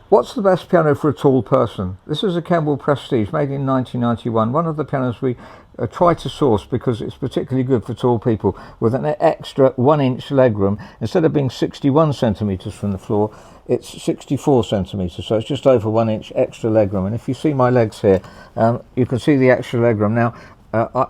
What's the best piano for a tall person? This is a Kemble Prestige made in 1991, one of the pianos we try to source because it's particularly good for tall people, with an extra 1-inch legroom. Instead of being 61 centimetres from the floor, it's 64 centimetres, so it's just over 1 inch extra legroom. And if you see my legs here, you can see the extra legroom. Now,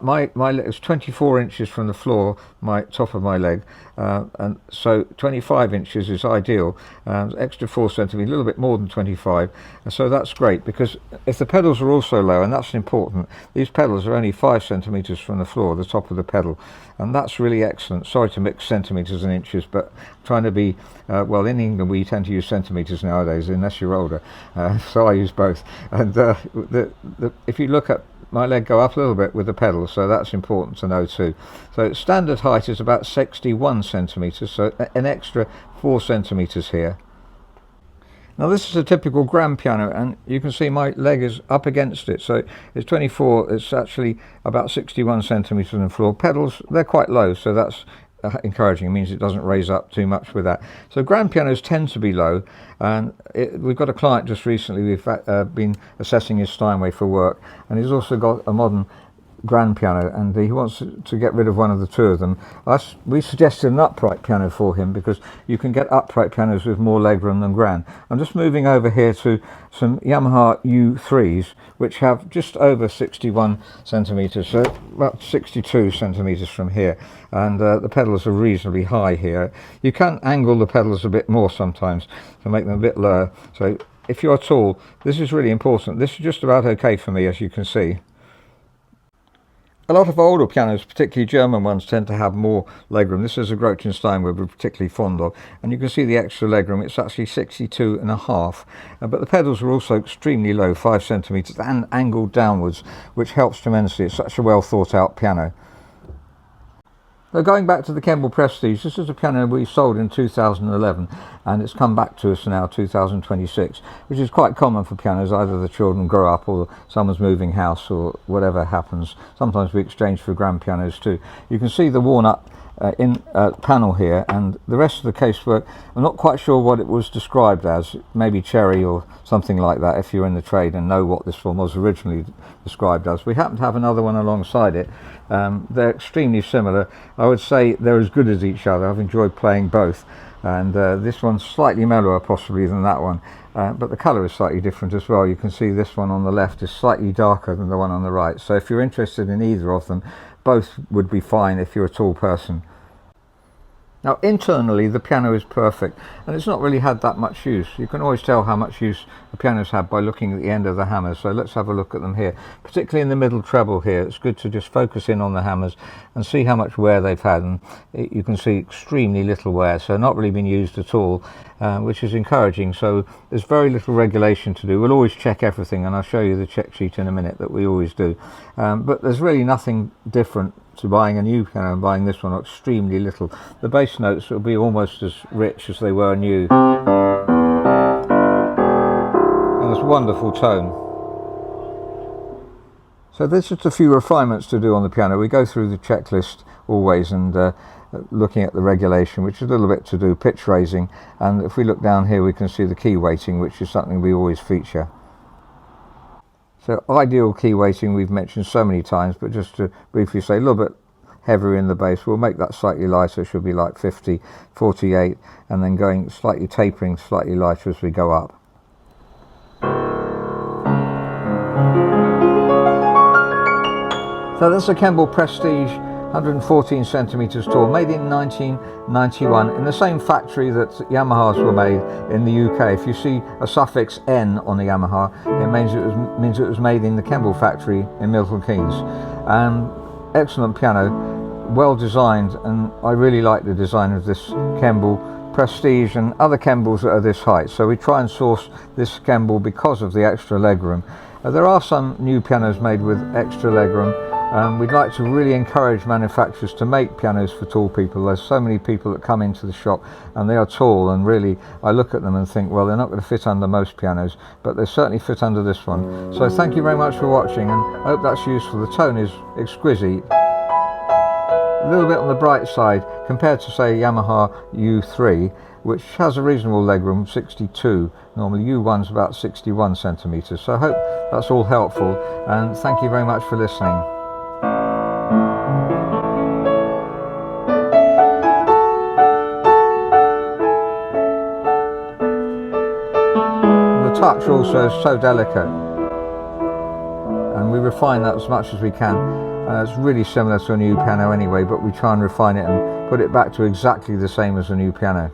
my leg is 24 inches from the floor, my top of my leg, and so 25 inches is ideal. Extra 4 centimetres, a little bit more than 25, and so that's great, because if the pedals are also low, and that's important, these pedals are only 5 centimetres from the floor, the top of the pedal, and that's really excellent. Sorry to mix centimetres and inches, but trying to be, well, in England we tend to use centimetres nowadays, unless you're older, so I use both. And if you look at my leg go up a little bit with the pedal, so that's important to know too. So standard height is about 61 centimetres, so an extra 4 centimetres here. Now this is a typical grand piano, and you can see my leg is up against it, so it's 24, it's actually about 61 centimetres on the floor. Pedals, they're quite low, so that's encouraging. It means it doesn't raise up too much with that. So grand pianos tend to be low, and we've got a client just recently, we've been assessing his Steinway for work, and he's also got a modern grand piano, and he wants to get rid of one of the two of them. We suggested an upright piano for him, because you can get upright pianos with more legroom than grand. I'm just moving over here to some Yamaha U3s, which have just over 61 centimetres, so about 62 centimetres from here, and the pedals are reasonably high here. You can angle the pedals a bit more sometimes to make them a bit lower, so if you're tall, this is really important. This is just about okay for me, as you can see. A lot of older pianos, particularly German ones, tend to have more legroom. This is a Gretchen Steinway we're particularly fond of, and you can see the extra legroom. It's actually 62.5, but the pedals are also extremely low, 5 centimetres, and angled downwards, which helps tremendously. It's such a well thought out piano. Now, going back to the Kemble Prestige, this is a piano we sold in 2011, and it's come back to us now 2026, which is quite common for pianos. Either the children grow up or someone's moving house or whatever happens. Sometimes we exchange for grand pianos too. You can see the worn up panel here, and the rest of the casework, I'm not quite sure what it was described as, maybe cherry or something like that, if you're in the trade and know what this one was originally described as. We happen to have another one alongside it. They're extremely similar. I would say they're as good as each other. I've enjoyed playing both, and this one's slightly mellower possibly than that one, but the colour is slightly different as well. You can see this one on the left is slightly darker than the one on the right, so if you're interested in either of them, both would be fine if you're a tall person. Now internally the piano is perfect, and it's not really had that much use. You can always tell how much use the piano's had by looking at the end of the hammers, so let's have a look at them here. Particularly in the middle treble here, it's good to just focus in on the hammers and see how much wear they've had, and you can see extremely little wear, so not really been used at all, which is encouraging. So there's very little regulation to do. We'll always check everything, and I'll show you the check sheet in a minute that we always do, but there's really nothing different to buying a new piano and buying this one, or extremely little. The bass notes will be almost as rich as they were new, and it's a wonderful tone. So there's just a few refinements to do on the piano. We go through the checklist always, and looking at the regulation, which is a little bit to do, pitch raising, and if we look down here we can see the key weighting, which is something we always feature. So ideal key weighting we've mentioned so many times, but just to briefly say, a little bit heavier in the bass, we'll make that slightly lighter. It should be like 50, 48, and then going slightly tapering slightly lighter as we go up. So that's a Kemble Prestige, 114 centimetres tall, made in 1991 in the same factory that Yamahas were made in the UK. If you see a suffix N on the Yamaha, it means it was made in the Kemble factory in Milton Keynes. Excellent piano, well designed, and I really like the design of this Kemble Prestige and other Kembles that are this height. So we try and source this Kemble because of the extra legroom. There are some new pianos made with extra legroom. We'd like to really encourage manufacturers to make pianos for tall people. There's so many people that come into the shop and they are tall, and really I look at them and think, well, they're not going to fit under most pianos, but they certainly fit under this one. So thank you very much for watching, and I hope that's useful. The tone is exquisite, a little bit on the bright side compared to say Yamaha U3, which has a reasonable legroom, 62. Normally U1's about 61 centimetres. So I hope that's all helpful, and thank you very much for listening. The touch also is so delicate, and we refine that as much as we can. It's really similar to a new piano anyway, but we try and refine it and put it back to exactly the same as a new piano.